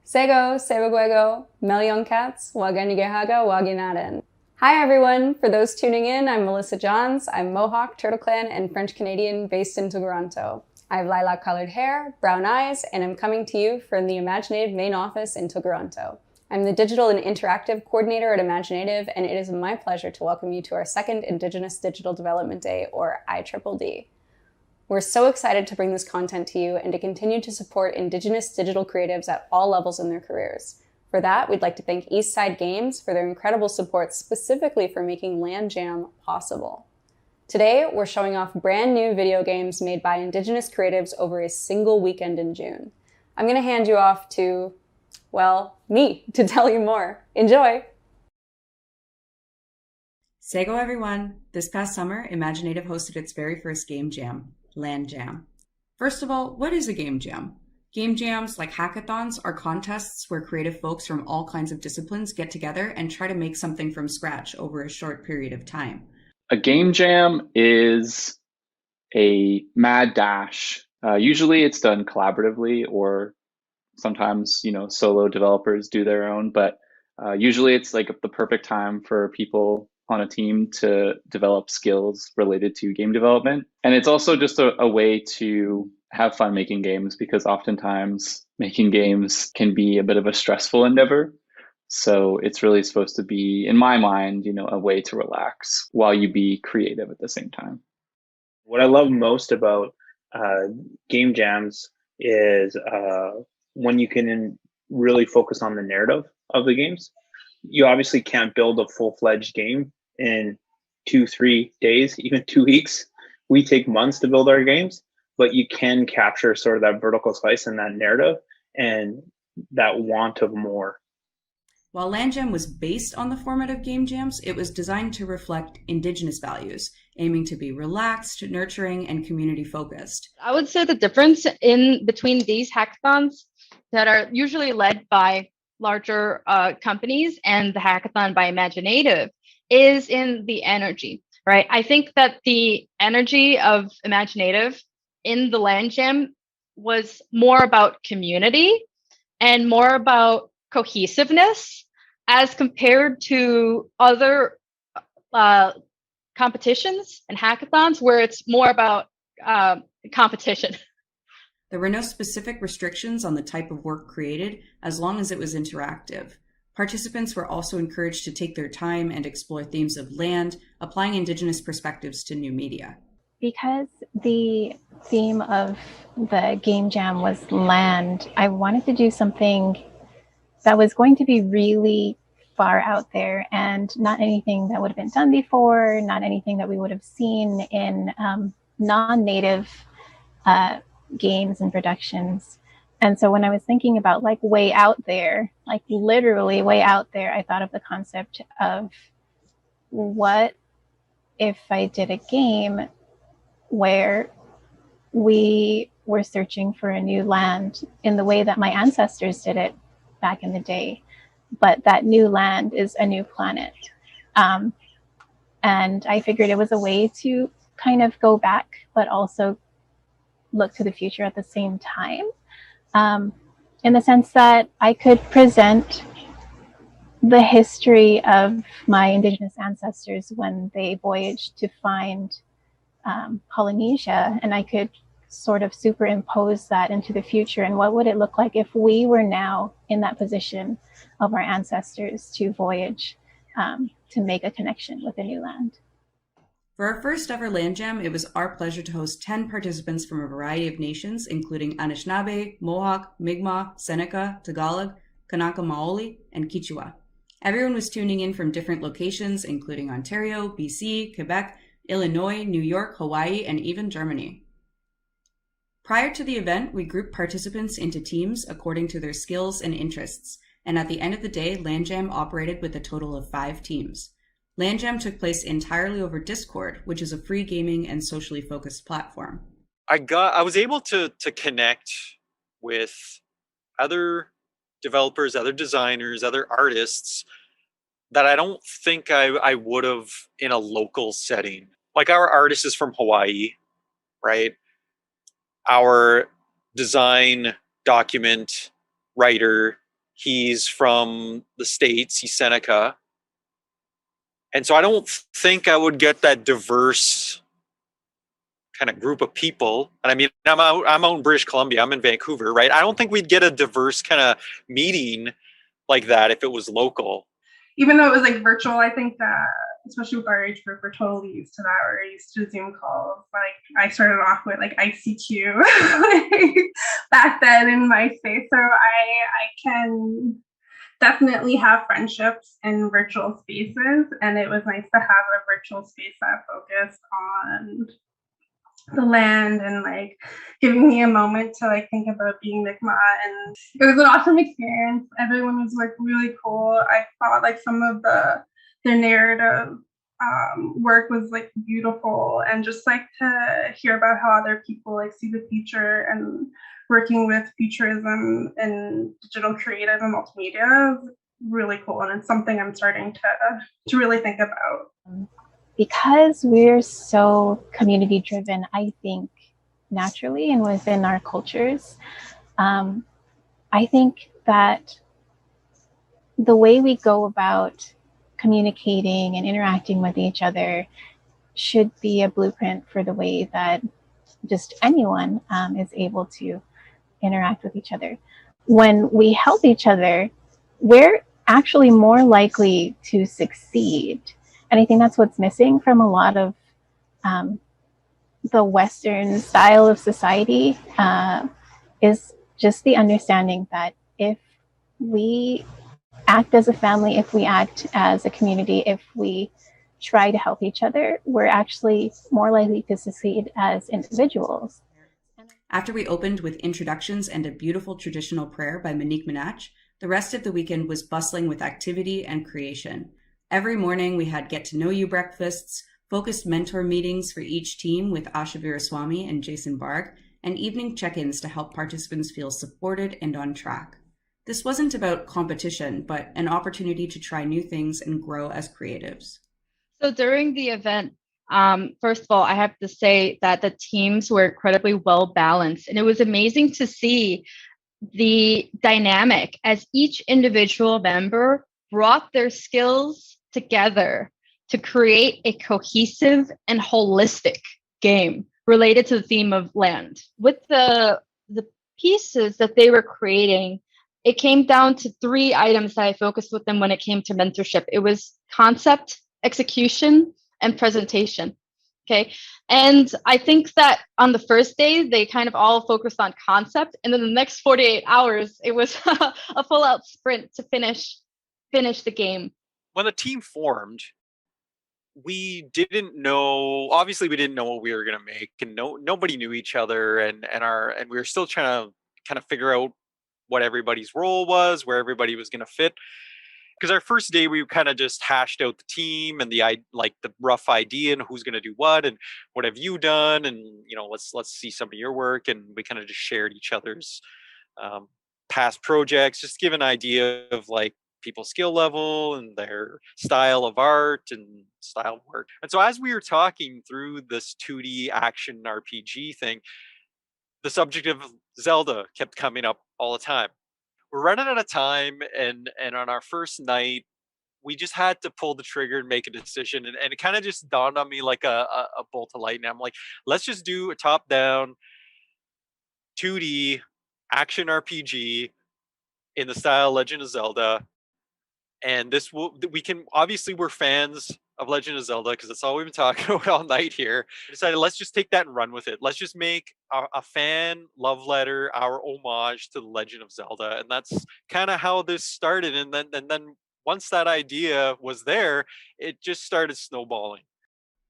Sego, Sebaguego, Melion Cats, Waganigehaga, Waginaden. Hi everyone! For those tuning in, I'm Melissa Johns. I'm Mohawk, Turtle Clan, and French Canadian based in Toronto. I have lilac colored hair, brown eyes, and I'm coming to you from the Imaginative main office in Toronto. I'm the Digital and Interactive Coordinator at Imaginative, and it is my pleasure to welcome you to our second Indigenous Digital Development Day, or iDDD. We're so excited to bring this content to you and to continue to support Indigenous digital creatives at all levels in their careers. For that, we'd like to thank Eastside Games for their incredible support specifically for making Land Jam possible. Today, we're showing off brand new video games made by Indigenous creatives over a single weekend in June. I'm going to hand you off to, well, me to tell you more. Enjoy! Sego everyone! This past summer, Imaginative hosted its very first game jam, Land Jam. First of all, what is a game jam? Game jams, like hackathons, are contests where creative folks from all kinds of disciplines get together and try to make something from scratch over a short period of time. A game jam is a mad dash. Usually it's done collaboratively, or sometimes, solo developers do their own, but usually it's like the perfect time for people on a team to develop skills related to game development. And it's also just a way to have fun making games, because oftentimes making games can be a bit of a stressful endeavor. So it's really supposed to be, in my mind, a way to relax while you be creative at the same time. What I love most about game jams is when you can really focus on the narrative of the games. You obviously can't build a full-fledged game in 2-3 days, even 2 weeks. We take months to build our games, but you can capture sort of that vertical slice and that narrative and that want of more. While Land Jam was based on the format of game jams, it was designed to reflect Indigenous values, aiming to be relaxed, nurturing, and community-focused. I would say the difference in between these hackathons that are usually led by larger companies and the hackathon by Imaginative is in the energy, right? I think that the energy of Imaginative in the Land Jam was more about community and more about cohesiveness as compared to other competitions and hackathons where it's more about competition. There were no specific restrictions on the type of work created as long as it was interactive. Participants were also encouraged to take their time and explore themes of land, applying Indigenous perspectives to new media. Because the theme of the game jam was land, I wanted to do something that was going to be really far out there and not anything that would have been done before, not anything that we would have seen in non-native games and productions. And so when I was thinking about like way out there, like literally way out there, I thought of the concept of what if I did a game where we were searching for a new land in the way that my ancestors did it back in the day, but that new land is a new planet. And I figured it was a way to kind of go back, but also look to the future at the same time. In the sense that I could present the history of my Indigenous ancestors when they voyaged to find Polynesia, and I could sort of superimpose that into the future. And what would it look like if we were now in that position of our ancestors to voyage to make a connection with a new land? For our first ever Land Jam, it was our pleasure to host 10 participants from a variety of nations, including Anishinaabe, Mohawk, Mi'kmaq, Seneca, Tagalog, Kanaka Maoli, and Quechua. Everyone was tuning in from different locations, including Ontario, BC, Quebec, Illinois, New York, Hawaii, and even Germany. Prior to the event, we grouped participants into teams according to their skills and interests, and at the end of the day, Land Jam operated with a total of 5 teams. Land Jam took place entirely over Discord, which is a free gaming and socially focused platform. I was able to connect with other developers, other designers, other artists that I don't think I would have in a local setting. Like our artist is from Hawaii, right? Our design document writer, he's from the States, he's Seneca. And so I don't think I would get that diverse kind of group of people. And I mean, I'm out in British Columbia, I'm in Vancouver, right? I don't think we'd get a diverse kind of meeting like that if it was local. Even though it was like virtual, I think that, especially with our age group, we're totally used to that. We're used to Zoom calls. Like I started off with like ICQ back then in MySpace. So I can definitely have friendships in virtual spaces. And it was nice to have a virtual space that focused on the land and like giving me a moment to like think about being Mi'kmaq, and it was an awesome experience. Everyone was like really cool. I thought like some of their narrative work was like beautiful, and just like to hear about how other people like see the future and working with futurism and digital creative and multimedia is really cool, and it's something I'm starting to really think about. Because we're so community driven, I think naturally and within our cultures, I think that the way we go about communicating and interacting with each other should be a blueprint for the way that just anyone is able to interact with each other. When we help each other, we're actually more likely to succeed. And I think that's what's missing from a lot of the Western style of society, is just the understanding that if we act as a family, if we act as a community, if we try to help each other, we're actually more likely to succeed as individuals. After we opened with introductions and a beautiful traditional prayer by Monique Minach, the rest of the weekend was bustling with activity and creation. Every morning we had get-to-know-you breakfasts, focused mentor meetings for each team with Asha Viraswamy and Jason Barg, and evening check-ins to help participants feel supported and on track. This wasn't about competition, but an opportunity to try new things and grow as creatives. So during the event, first of all, I have to say that the teams were incredibly well balanced, and it was amazing to see the dynamic as each individual member brought their skills together to create a cohesive and holistic game related to the theme of land. With the pieces that they were creating, it came down to 3 items that I focused with them when it came to mentorship. It was concept, execution, and presentation. Okay. And I think that on the first day, they kind of all focused on concept. And then the next 48 hours, it was a full out sprint to finish the game. When the team formed, we didn't know, obviously we didn't know what we were going to make, and nobody knew each other, and we were still trying to kind of figure out what everybody's role was, where everybody was going to fit. Because our first day we kind of just hashed out the team and the rough idea and who's going to do what and what have you done, and let's see some of your work, and we kind of just shared each other's past projects, just give an idea of like people's skill level and their style of art and style of work. And so as we were talking through this 2D action RPG thing, the subject of Zelda kept coming up all the time. We're running out of time, and on our first night, we just had to pull the trigger and make a decision. And it kind of just dawned on me like a bolt of lightning. I'm like, let's just do a top-down 2D action RPG in the style Legend of Zelda. And we're fans of Legend of Zelda because that's all we've been talking about all night here. I decided let's just take that and run with it. Let's just make a fan love letter, our homage to the Legend of Zelda. And that's kind of how this started. And then once that idea was there, it just started snowballing.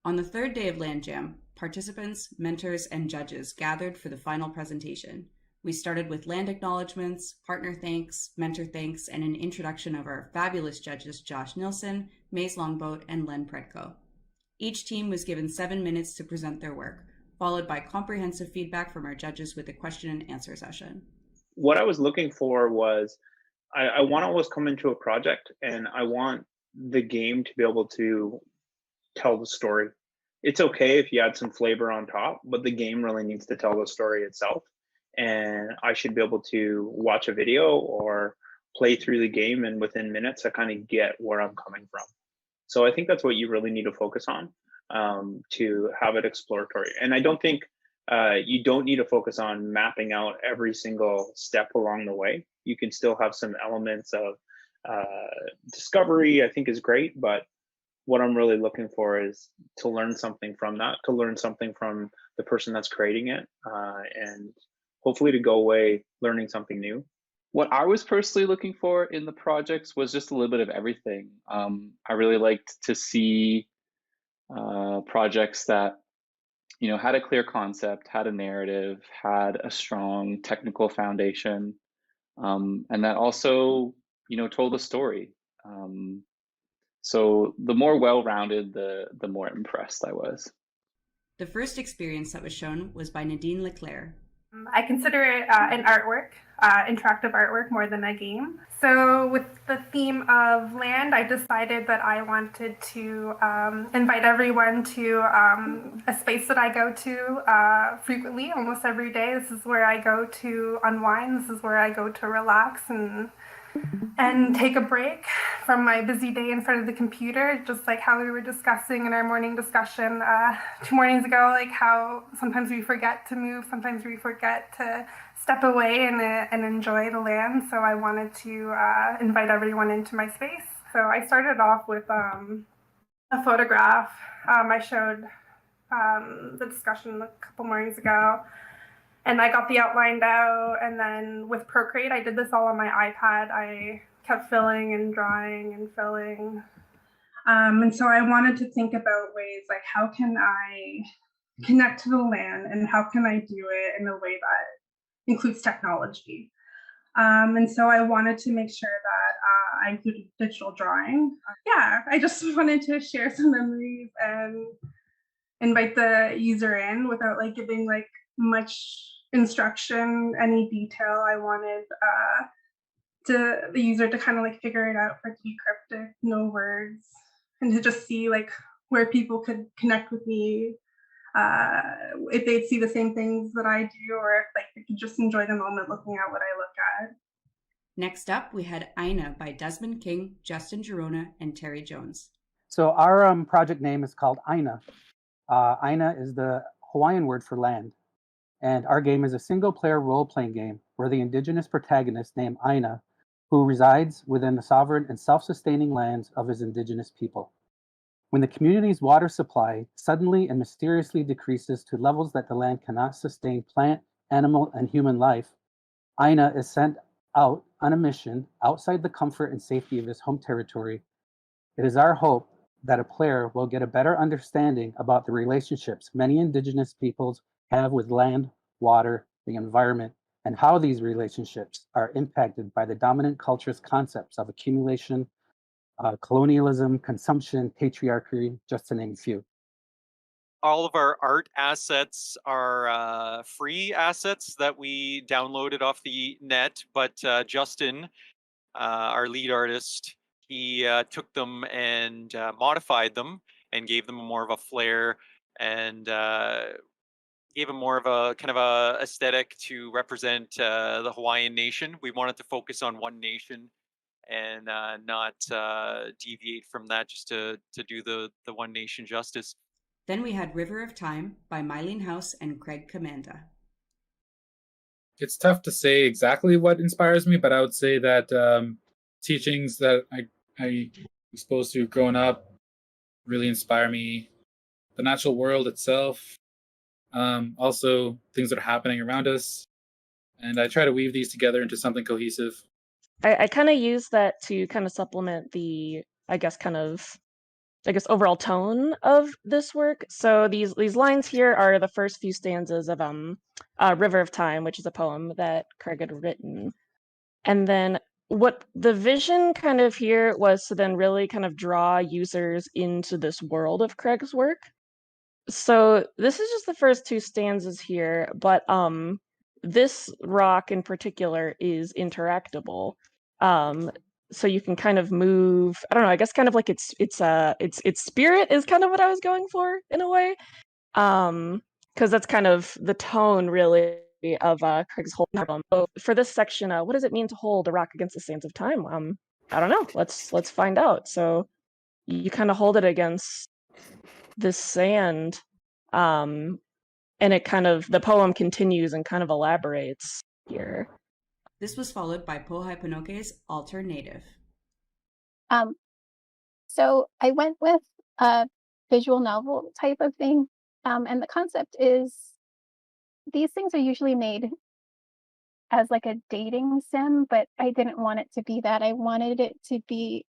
On the 3rd day of Land Jam, participants, mentors, and judges gathered for the final presentation. We started with land acknowledgements, partner thanks, mentor thanks, and an introduction of our fabulous judges Josh Nilsson, Maze Longboat, and Len Predko. Each team was given 7 minutes to present their work, followed by comprehensive feedback from our judges with a question and answer session. What I was looking for was I want to always come into a project and I want the game to be able to tell the story. It's okay if you add some flavor on top, but the game really needs to tell the story itself. And I should be able to watch a video or play through the game, and within minutes, I kind of get where I'm coming from. So I think that's what you really need to focus on to have it exploratory. And I don't think you don't need to focus on mapping out every single step along the way. You can still have some elements of discovery, I think is great, but what I'm really looking for is to learn something from that, to learn something from the person that's creating it, and hopefully to go away learning something new. What I was personally looking for in the projects was just a little bit of everything. I really liked to see projects that had a clear concept, had a narrative, had a strong technical foundation, and that also told a story. So the more well-rounded, the more impressed I was. The first experience that was shown was by Nadine Leclair. I consider it an artwork, interactive artwork, more than a game. So with the theme of land, I decided that I wanted to invite everyone to a space that I go to frequently, almost every day. This is where I go to unwind. This is where I go to relax and take a break from my busy day in front of the computer, just like how we were discussing in our morning discussion 2 mornings ago, like how sometimes we forget to move, sometimes we forget to step away and enjoy the land. So I wanted to invite everyone into my space. So I started off with a photograph. I showed the discussion a couple mornings ago. And I got the outlined out, and then with Procreate, I did this all on my iPad. I kept filling and drawing and filling. And so I wanted to think about ways like how can I connect to the land and how can I do it in a way that includes technology. And so I wanted to make sure that I included digital drawing. Yeah, I just wanted to share some memories and invite the user in without like giving like much instruction, any detail. I wanted the user to kind of like figure it out, for it to be cryptic, no words, and to just see like where people could connect with me, if they'd see the same things that I do, or if like they could just enjoy the moment looking at what I look at. Next up, we had Aina by Desmond King, Justin Girona, and Terry Jones. So our project name is called Aina. Aina is the Hawaiian word for land. And our game is a single-player role-playing game where the indigenous protagonist named Aina, who resides within the sovereign and self-sustaining lands of his indigenous people. When the community's water supply suddenly and mysteriously decreases to levels that the land cannot sustain plant, animal, and human life, Aina is sent out on a mission outside the comfort and safety of his home territory. It is our hope that a player will get a better understanding about the relationships many indigenous peoples have with land, water, the environment, and how these relationships are impacted by the dominant culture's concepts of accumulation, colonialism, consumption, patriarchy, just to name a few. All of our art assets are free assets that we downloaded off the net, but Justin, our lead artist, he took them and modified them and gave them more of a flair and gave them more of a kind of a aesthetic to represent the Hawaiian nation. We wanted to focus on one nation and not deviate from that, just to do the one nation justice. Then we had River of Time by Mylene House and Craig Commanda. It's tough to say exactly what inspires me, but I would say that teachings that I exposed to growing up really inspire me. The natural world itself, also things that are happening around us. And I try to weave these together into something cohesive. I kind of use that to kind of supplement the, I guess, kind of I guess, overall tone of this work. So these lines here are the first few stanzas of River of Time, which is a poem that Craig had written. And then what the vision kind of here was to then really kind of draw users into this world of Craig's work. So this is just the first two stanzas here, but this rock in particular is interactable. So you can kind of move, I don't know, I guess kind of like its spirit is kind of what I was going for in a way. Because that's kind of the tone really of Craig's whole album. So for this section, what does it mean to hold a rock against the sands of time? I don't know. Let's find out. So you kind of hold it against this sand, and it kind of, the poem continues and kind of elaborates here. This was followed by Pohai Pinoke's Alter Native. So I went with a visual novel type of thing, and the concept is these things are usually made as like a dating sim, but I didn't want it to be that. I wanted it to be,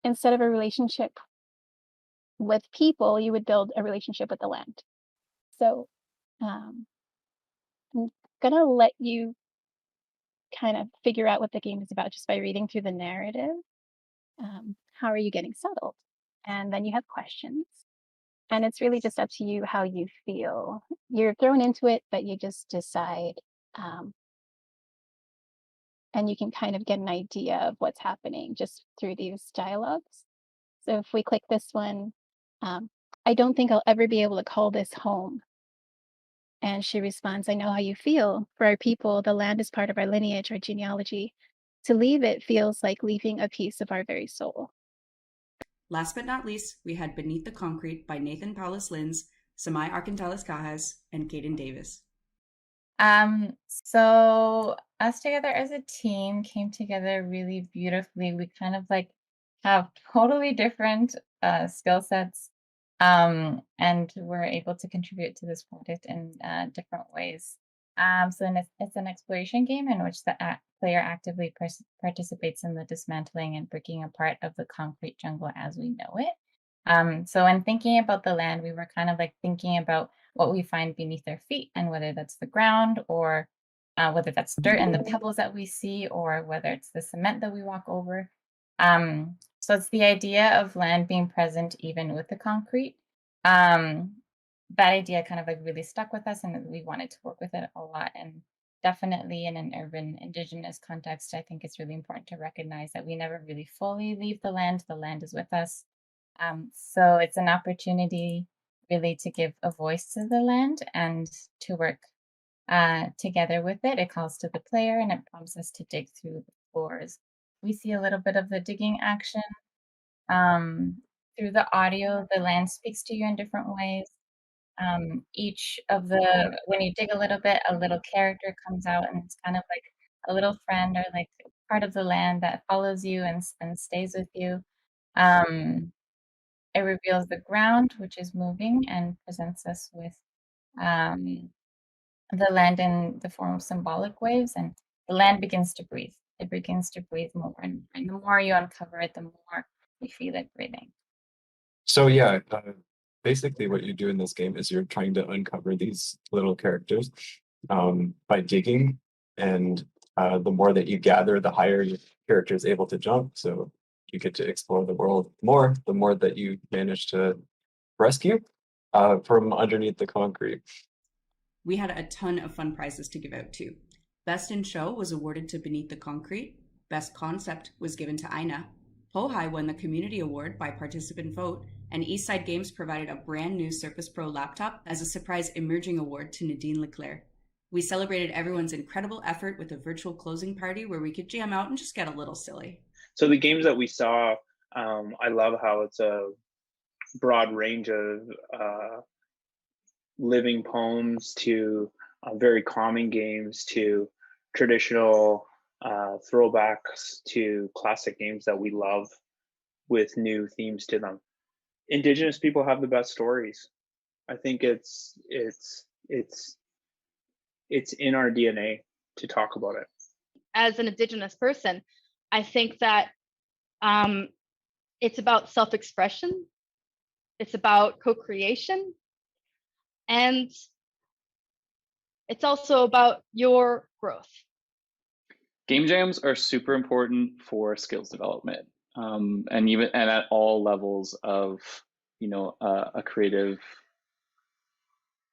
instead of a relationship with people, you would build a relationship with the land. So I'm gonna let you kind of figure out what the game is about just by reading through the narrative. How are you getting settled? And then you have questions. And it's really just up to you how you feel. You're thrown into it, but you just decide. And you can kind of get an idea of what's happening just through these dialogues. So if we click this one, I don't think I'll ever be able to call this home. And she responds, I know how you feel. For our people, the land is part of our lineage, our genealogy. To leave it feels like leaving a piece of our very soul. Last but not least, we had Beneath the Concrete by Nathan Paulus Lins, Samai Arcantales Cajas, and Caden Davis. So us together as a team came together really beautifully. We kind of like have totally different skill sets, and we're able to contribute to this project in different ways. So it's an exploration game in which the player actively participates in the dismantling and breaking apart of the concrete jungle as we know it. So when thinking about the land, we were kind of like thinking about what we find beneath our feet, and whether that's the ground, or whether that's dirt and the pebbles that we see, or whether it's the cement that we walk over. So it's the idea of land being present even with the concrete. That idea kind of like really stuck with us, and we wanted to work with it a lot. And definitely in an urban indigenous context, I think it's really important to recognize that we never really fully leave the land is with us. So it's an opportunity really to give a voice to the land and to work together with it. It calls to the player and it prompts us to dig through the floors. We see a little bit of the digging action. Through the audio, the land speaks to you in different ways. Each of the, when you dig a little bit, a little character comes out, and it's kind of like a little friend or like part of the land that follows you and stays with you. It reveals the ground, which is moving, and presents us with the land in the form of symbolic waves, and the land begins to breathe. It begins to breathe more, and the more you uncover it, the more you feel it breathing. So yeah, basically what you do in this game is you're trying to uncover these little characters by digging, and the more that you gather, the higher your character is able to jump. So you get to explore the world more, the more that you manage to rescue from underneath the concrete. We had a ton of fun prizes to give out too. Best in Show was awarded to Beneath the Concrete. Best Concept was given to Aina. Pohai won the Community Award by participant vote, and Eastside Games provided a brand new Surface Pro laptop as a surprise emerging award to Nadine Leclair. We celebrated everyone's incredible effort with a virtual closing party where we could jam out and just get a little silly. So the games that we saw, I love how it's a broad range of living poems to very calming games to traditional throwbacks to classic games that we love with new themes to them. Indigenous people have the best stories. I think it's in our DNA to talk about it. As an Indigenous person, I think that It's about self-expression. It's about co-creation. And it's also about your growth. Game jams are super important for skills development, and at all levels of a creative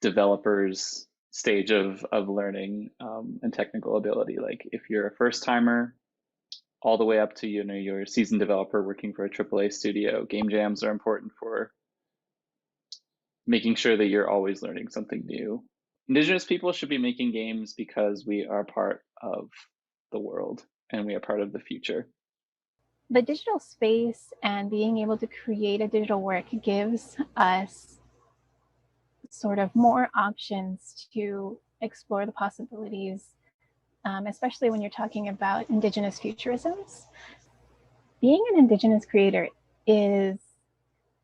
developer's stage of learning and technical ability. Like if you're a first timer, all the way up to you're a seasoned developer working for a AAA studio, game jams are important for making sure that you're always learning something new. Indigenous people should be making games because we are part of the world and we are part of the future. The digital space and being able to create a digital work gives us sort of more options to explore the possibilities, especially when you're talking about Indigenous futurisms. Being an Indigenous creator is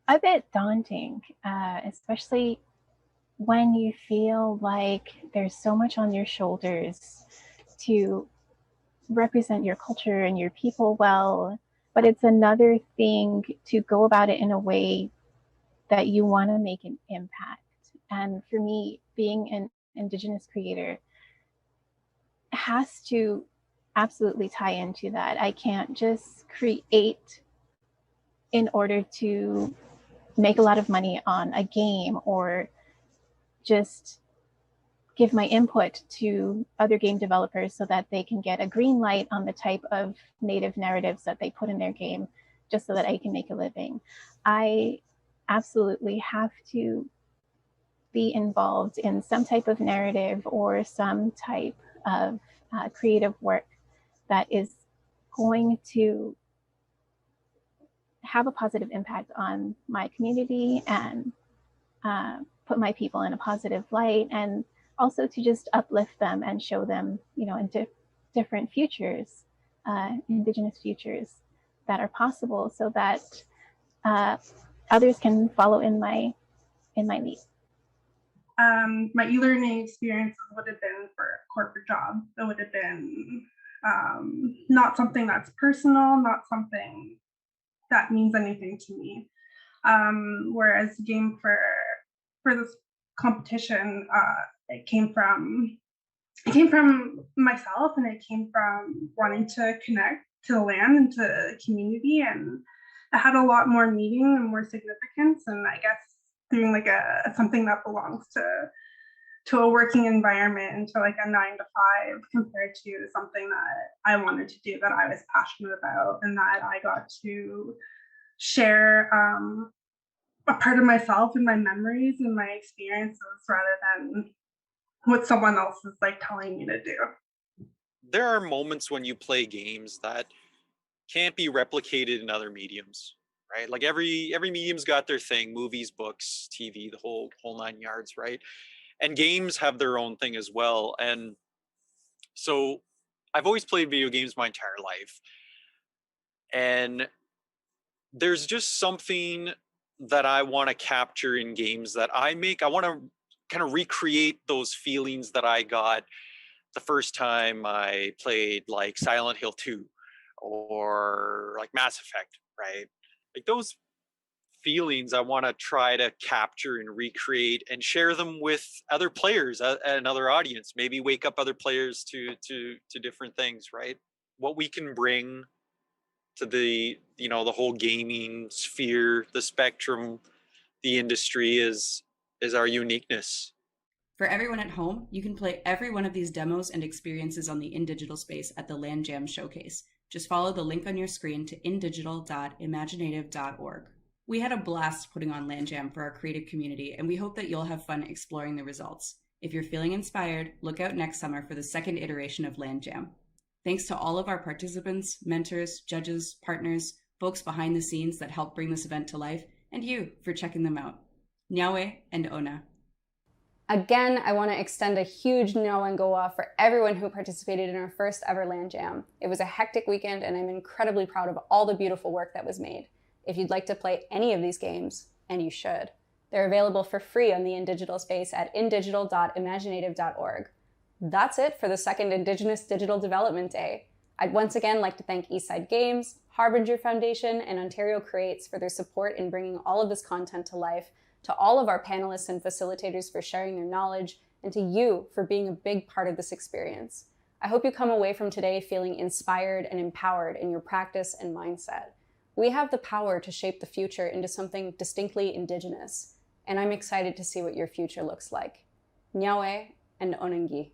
a bit daunting, especially when you feel like there's so much on your shoulders to represent your culture and your people well, but it's another thing to go about it in a way that you want to make an impact. And for me, being an Indigenous creator has to absolutely tie into that. I can't just create in order to make a lot of money on a game or just give my input to other game developers so that they can get a green light on the type of native narratives that they put in their game just so that I can make a living. I absolutely have to be involved in some type of narrative or some type of creative work that is going to have a positive impact on my community and put my people in a positive light, and also to just uplift them and show them, into different futures, Indigenous futures that are possible, so that others can follow in my lead. My e-learning experience would have been for a corporate job. It would have been not something that's personal, not something that means anything to me. Whereas game for this competition, it came from myself, and it came from wanting to connect to the land and to the community, and it had a lot more meaning and more significance. And I guess doing like something that belongs to a working environment and to like a 9-to-5 compared to something that I wanted to do, that I was passionate about, and that I got to share a part of myself and my memories and my experiences rather than what someone else is like telling me to do. There are moments when you play games that can't be replicated in other mediums, right? Like every medium's got their thing: movies, books, TV, the whole 9 yards, right? And games have their own thing as well. And so I've always played video games my entire life, and there's just something that I want to capture in games that I make. I want to kind of recreate those feelings that I got the first time I played like Silent Hill 2 or like Mass Effect, right? Like those feelings I want to try to capture and recreate and share them with other players and another audience, maybe wake up other players to different things, right? What we can bring to the the whole gaming sphere, the spectrum, the industry is our uniqueness. For everyone at home, you can play every one of these demos and experiences on the InDigital space at the Land Jam Showcase. Just follow the link on your screen to indigital.imaginative.org. We had a blast putting on Land Jam for our creative community, and we hope that you'll have fun exploring the results. If you're feeling inspired, look out next summer for the second iteration of Land Jam. Thanks to all of our participants, mentors, judges, partners, folks behind the scenes that help bring this event to life, and you for checking them out. Nyawe and Ona. Again, I want to extend a huge Nyawengoa for everyone who participated in our first ever Land Jam. It was a hectic weekend, and I'm incredibly proud of all the beautiful work that was made. If you'd like to play any of these games, and you should, they're available for free on the InDigital space at indigital.imaginative.org. That's it for the second Indigenous Digital Development Day. I'd once again like to thank Eastside Games, Harbinger Foundation, and Ontario Creates for their support in bringing all of this content to life, to all of our panelists and facilitators for sharing their knowledge, and to you for being a big part of this experience. I hope you come away from today feeling inspired and empowered in your practice and mindset. We have the power to shape the future into something distinctly Indigenous, and I'm excited to see what your future looks like. Nyawe and Onengi.